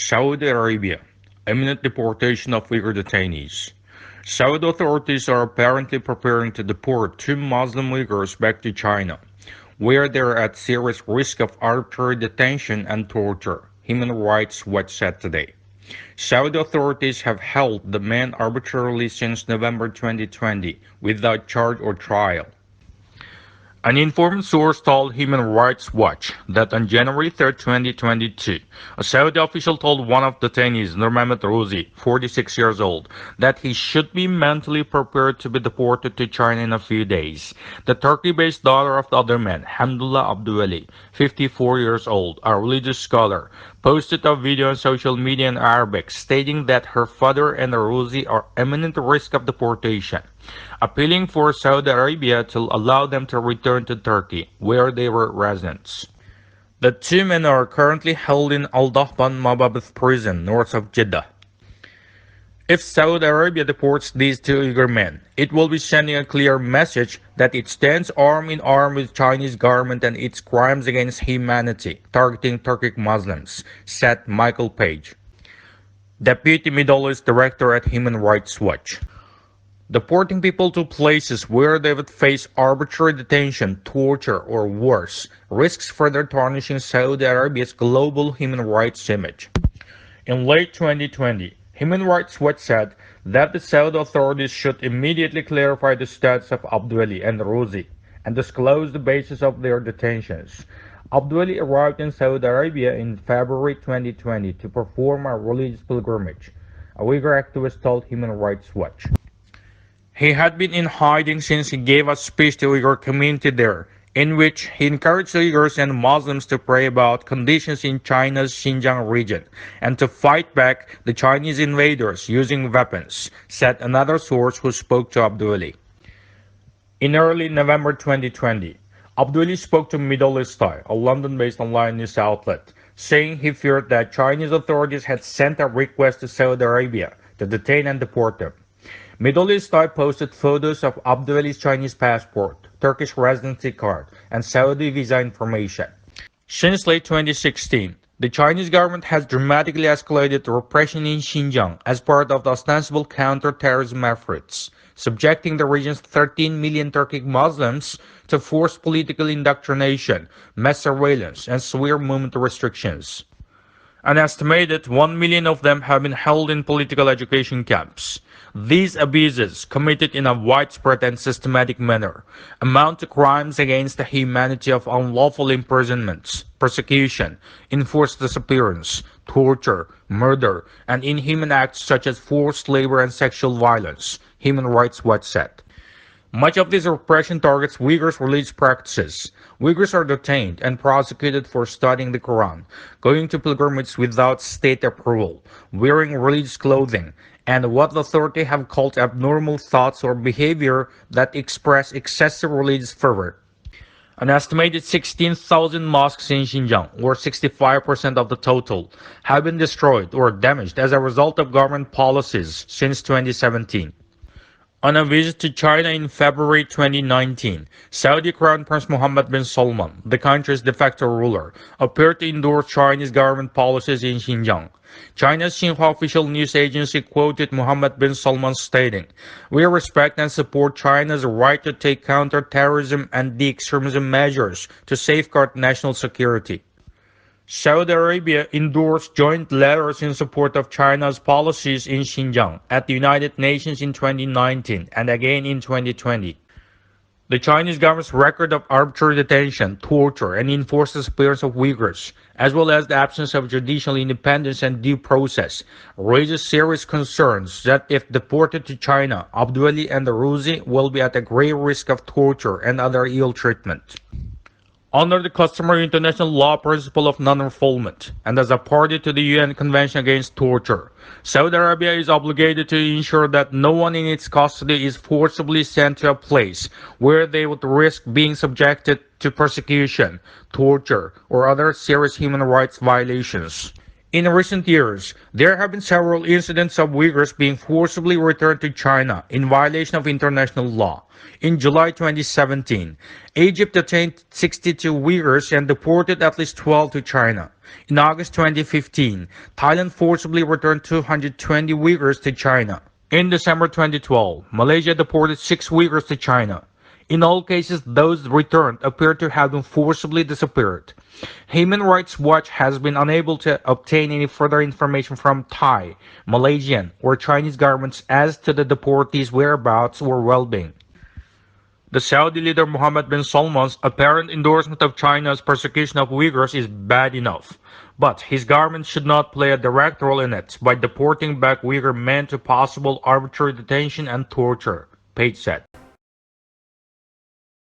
Saudi Arabia, imminent deportation of Uyghur detainees. Saudi authorities are apparently preparing to deport two Muslim Uyghurs back to China, where they are at serious risk of arbitrary detention and torture, Human Rights Watch said today. Saudi authorities have held the men arbitrarily since November 2020 without charge or trial. An informed source told Human Rights Watch that on January 3, 2022, a Saudi official told one of the detainees, Nurmamet Rouzi, 46 years old, that he should be mentally prepared to be deported to China in a few days. The Turkey-based daughter of the other man, Hamdullah Abduali, 54 years old, a religious scholar, posted a video on social media in Arabic stating that her father and Rouzi are imminent risk of deportation, appealing for Saudi Arabia to allow them to return to Turkey, where they were residents. The two men are currently held in Al-Dahban Mababith prison north of Jeddah. If Saudi Arabia deports these two Uyghur men, it will be sending a clear message that it stands arm in arm with Chinese government and its crimes against humanity, targeting Turkic Muslims, said Michael Page, Deputy Middle East Director at Human Rights Watch. Deporting people to places where they would face arbitrary detention, torture, or worse, risks further tarnishing Saudi Arabia's global human rights image. In late 2020, Human Rights Watch said that the Saudi authorities should immediately clarify the status of Abduali and Rouzi and disclose the basis of their detentions. Abduali arrived in Saudi Arabia in February 2020 to perform a religious pilgrimage, a Uyghur activist told Human Rights Watch. He had been in hiding since he gave a speech to the Uyghur community there, in which he encouraged Uyghurs and Muslims to pray about conditions in China's Xinjiang region and to fight back the Chinese invaders using weapons, said another source who spoke to Abduali. In early November 2020, Abduali spoke to Middle East Eye, a London-based online news outlet, saying he feared that Chinese authorities had sent a request to Saudi Arabia to detain and deport them. Middle East Eye posted photos of Abduali's Chinese passport, Turkish residency card, and Saudi visa information. Since late 2016, the Chinese government has dramatically escalated the repression in Xinjiang as part of the ostensible counter-terrorism efforts, subjecting the region's 13 million Turkic Muslims to forced political indoctrination, mass surveillance, and severe movement restrictions. An estimated 1 million of them have been held in political education camps. These abuses, committed in a widespread and systematic manner, amount to crimes against the humanity of unlawful imprisonments, persecution, enforced disappearance, torture, murder, and inhuman acts such as forced labor and sexual violence, Human Rights Watch said. Much of this repression targets Uyghurs' religious practices. Uyghurs are detained and prosecuted for studying the Quran, going to pilgrimages without state approval, wearing religious clothing, and what the authorities have called abnormal thoughts or behavior that express excessive religious fervor. An estimated 16,000 mosques in Xinjiang, or 65% of the total, have been destroyed or damaged as a result of government policies since 2017. On a visit to China in February 2019, Saudi Crown Prince Mohammed bin Salman, the country's de facto ruler, appeared to endorse Chinese government policies in Xinjiang. China's Xinhua official news agency quoted Mohammed bin Salman stating, "We respect and support China's right to take counter-terrorism and de-extremism measures to safeguard national security." Saudi Arabia endorsed joint letters in support of China's policies in Xinjiang at the United Nations in 2019 and again in 2020. The Chinese government's record of arbitrary detention, torture, and enforced disappearance of Uyghurs, as well as the absence of judicial independence and due process, raises serious concerns that if deported to China, Abduali and the Rouzi will be at a grave risk of torture and other ill treatment. Under the customary international law principle of non-refoulement, and as a party to the UN Convention Against Torture, Saudi Arabia is obligated to ensure that no one in its custody is forcibly sent to a place where they would risk being subjected to persecution, torture, or other serious human rights violations. In recent years, there have been several incidents of Uyghurs being forcibly returned to China in violation of international law. In July 2017, Egypt detained 62 Uyghurs and deported at least 12 to China. In August 2015, Thailand forcibly returned 220 Uyghurs to China. In December 2012, Malaysia deported 6 Uyghurs to China. In all cases, those returned appear to have been forcibly disappeared. Human Rights Watch has been unable to obtain any further information from Thai, Malaysian, or Chinese governments as to the deportees' whereabouts or well-being. The Saudi leader Mohammed bin Salman's apparent endorsement of China's persecution of Uyghurs is bad enough, but his government should not play a direct role in it by deporting back Uyghur men to possible arbitrary detention and torture, Page said.